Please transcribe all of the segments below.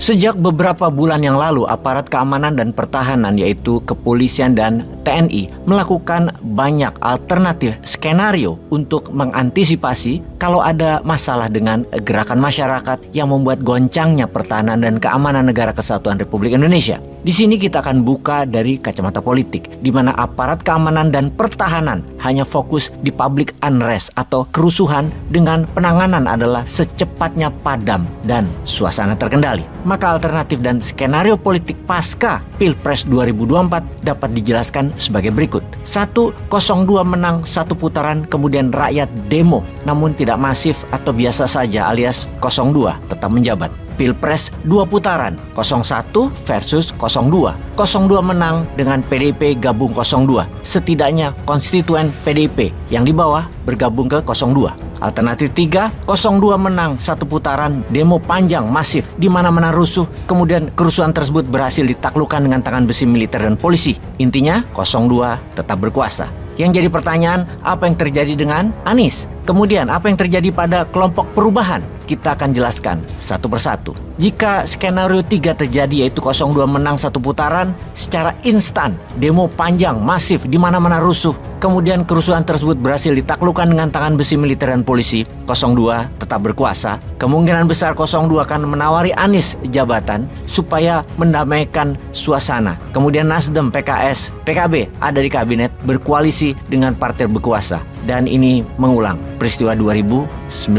Sejak beberapa bulan yang lalu, aparat keamanan dan pertahanan yaitu kepolisian dan TNI melakukan banyak alternatif skenario untuk mengantisipasi kalau ada masalah dengan gerakan masyarakat yang membuat goncangnya pertahanan dan keamanan negara kesatuan Republik Indonesia. Di sini kita akan buka dari kacamata politik, di mana aparat keamanan dan pertahanan hanya fokus di public unrest atau kerusuhan dengan penanganan adalah secepatnya padam dan suasana terkendali. Maka alternatif dan skenario politik pasca Pilpres 2024 dapat dijelaskan sebagai berikut. 1. 02 menang satu putaran, kemudian rakyat demo, namun tidak masif atau biasa saja alias 02 tetap menjabat. Pilpres 2 putaran, 01 versus 02. 02 menang dengan PDIP gabung 02. Setidaknya konstituen PDIP yang di bawah bergabung ke 02. Alternatif 3, 02 menang satu putaran, demo panjang masif di mana-mana rusuh, kemudian kerusuhan tersebut berhasil ditaklukkan dengan tangan besi militer dan polisi. Intinya 02 tetap berkuasa. Yang jadi pertanyaan, apa yang terjadi dengan Anies? Kemudian apa yang terjadi pada kelompok perubahan? Kita akan jelaskan satu persatu. Jika skenario 3 terjadi yaitu 02 menang satu putaran, secara instan demo panjang masif di mana-mana rusuh, kemudian kerusuhan tersebut berhasil ditaklukkan dengan tangan besi militer dan polisi, 02 tetap berkuasa. Kemungkinan besar 02 akan menawari Anies jabatan supaya mendamaikan suasana. Kemudian Nasdem, PKS, PKB ada di kabinet berkoalisi dengan partai berkuasa. Dan ini mengulang peristiwa 2019.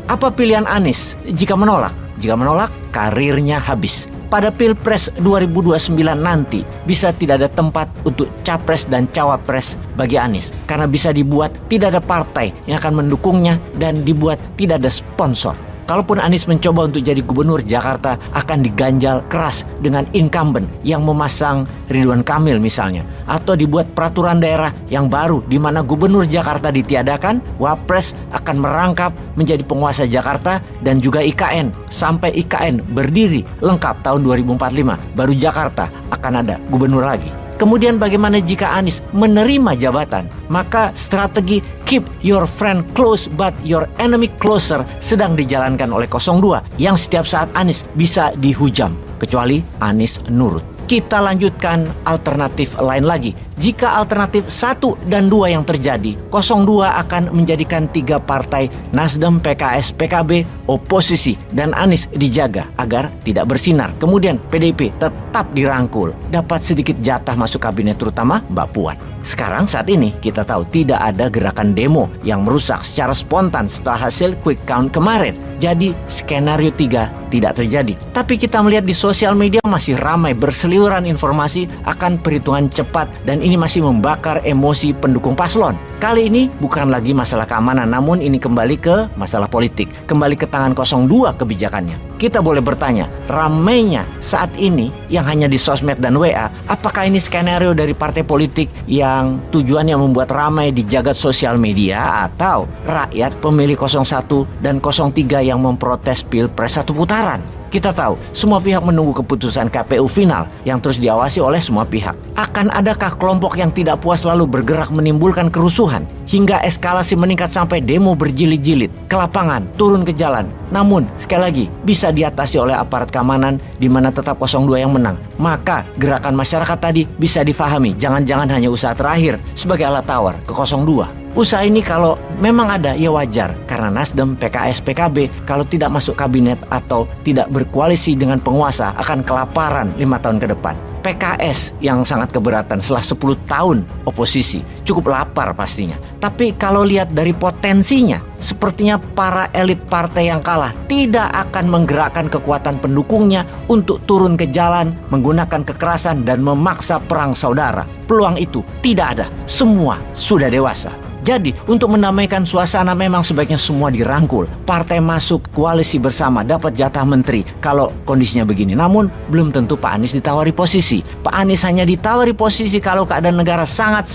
Apa pilihan Anies jika menolak? Jika menolak, karirnya habis. Pada Pilpres 2029 nanti bisa tidak ada tempat untuk capres dan cawapres bagi Anies. Karena bisa dibuat tidak ada partai yang akan mendukungnya dan dibuat tidak ada sponsor. Kalaupun Anies mencoba untuk jadi gubernur Jakarta, akan diganjal keras dengan incumbent yang memasang Ridwan Kamil misalnya. Atau dibuat peraturan daerah yang baru di mana gubernur Jakarta ditiadakan, wapres akan merangkap menjadi penguasa Jakarta dan juga IKN. Sampai IKN berdiri lengkap tahun 2045, baru Jakarta akan ada gubernur lagi. Kemudian bagaimana jika Anies menerima jabatan? Maka strategi keep your friend close but your enemy closer sedang dijalankan oleh 02 yang setiap saat Anies bisa dihujam kecuali Anies nurut. Kita lanjutkan alternatif lain lagi. Jika alternatif 1 dan 2 yang terjadi, 02 akan menjadikan 3 partai Nasdem, PKS, PKB oposisi dan Anies dijaga agar tidak bersinar. Kemudian PDIP tetap dirangkul, dapat sedikit jatah masuk kabinet terutama Mbak Puan. Sekarang saat ini kita tahu tidak ada gerakan demo yang merusak secara spontan setelah hasil quick count kemarin. Jadi skenario 3 tidak terjadi. Tapi kita melihat di sosial media masih ramai berseliweran informasi akan perhitungan cepat dan ini masih membakar emosi pendukung paslon. Kali ini bukan lagi masalah keamanan, namun ini kembali ke masalah politik. Kembali ke tangan 02 kebijakannya. Kita boleh bertanya, ramainya saat ini yang hanya di sosmed dan WA, apakah ini skenario dari partai politik yang tujuannya membuat ramai di jagat sosial media atau rakyat pemilih 01 dan 03 yang memprotes Pilpres satu putaran? Kita tahu semua pihak menunggu keputusan KPU final yang terus diawasi oleh semua pihak. Akan adakah kelompok yang tidak puas lalu bergerak menimbulkan kerusuhan hingga eskalasi meningkat sampai demo berjilid-jilid ke lapangan, turun ke jalan? Namun sekali lagi bisa diatasi oleh aparat keamanan di mana tetap 02 yang menang. Maka gerakan masyarakat tadi bisa difahami, jangan-jangan hanya usaha terakhir sebagai alat tawar ke 02. Usaha ini kalau memang ada ya wajar karena Nasdem, PKS, PKB kalau tidak masuk kabinet atau tidak berkoalisi dengan penguasa akan kelaparan 5 tahun ke depan. PKS yang sangat keberatan setelah 10 tahun oposisi cukup lapar pastinya. Tapi kalau lihat dari potensinya, sepertinya para elit partai yang kalah tidak akan menggerakkan kekuatan pendukungnya untuk turun ke jalan menggunakan kekerasan dan memaksa perang saudara. Peluang itu tidak ada, semua sudah dewasa. Jadi untuk mendamaikan suasana memang sebaiknya semua dirangkul. Partai masuk koalisi bersama dapat jatah menteri kalau kondisinya begini. Namun belum tentu Pak Anies ditawari posisi. Pak Anies hanya ditawari posisi kalau keadaan negara sangat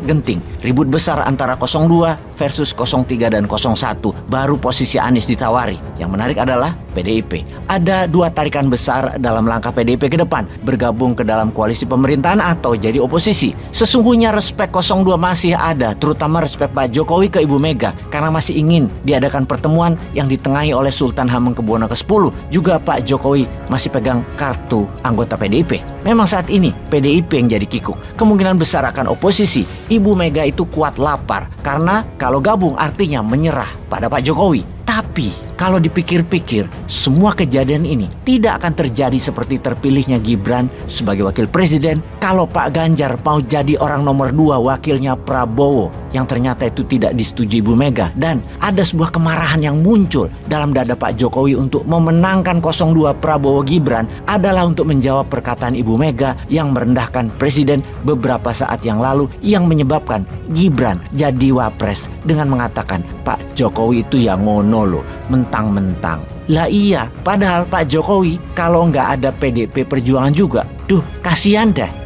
genting. Ribut besar antara 02 versus 03 dan 01. Baru posisi Anies ditawari. Yang menarik adalah PDIP. Ada 2 tarikan besar dalam langkah PDIP ke depan. Bergabung ke dalam koalisi pemerintahan atau jadi oposisi. Sesungguhnya respek 02 masih ada, terutama respect Pak Jokowi ke Ibu Mega karena masih ingin diadakan pertemuan yang ditengahi oleh Sultan Hamengkubuwono ke-10. Juga Pak Jokowi masih pegang kartu anggota PDIP. Memang saat ini PDIP yang jadi kikuk. Kemungkinan besar akan oposisi. Ibu Mega itu kuat lapar karena kalau gabung artinya menyerah pada Pak Jokowi. Tapi kalau dipikir-pikir, semua kejadian ini tidak akan terjadi seperti terpilihnya Gibran sebagai wakil presiden kalau Pak Ganjar mau jadi orang nomor 2 wakilnya Prabowo yang ternyata itu tidak disetujui Ibu Mega. Dan ada sebuah kemarahan yang muncul dalam dada Pak Jokowi untuk memenangkan 02 Prabowo Gibran adalah untuk menjawab perkataan Ibu Mega yang merendahkan presiden beberapa saat yang lalu yang menyebabkan Gibran jadi wapres dengan mengatakan Pak Jokowi itu ya ngono loh, mentang-mentang. Lah iya, padahal Pak Jokowi kalau nggak ada PDIP Perjuangan juga, kasihan dah.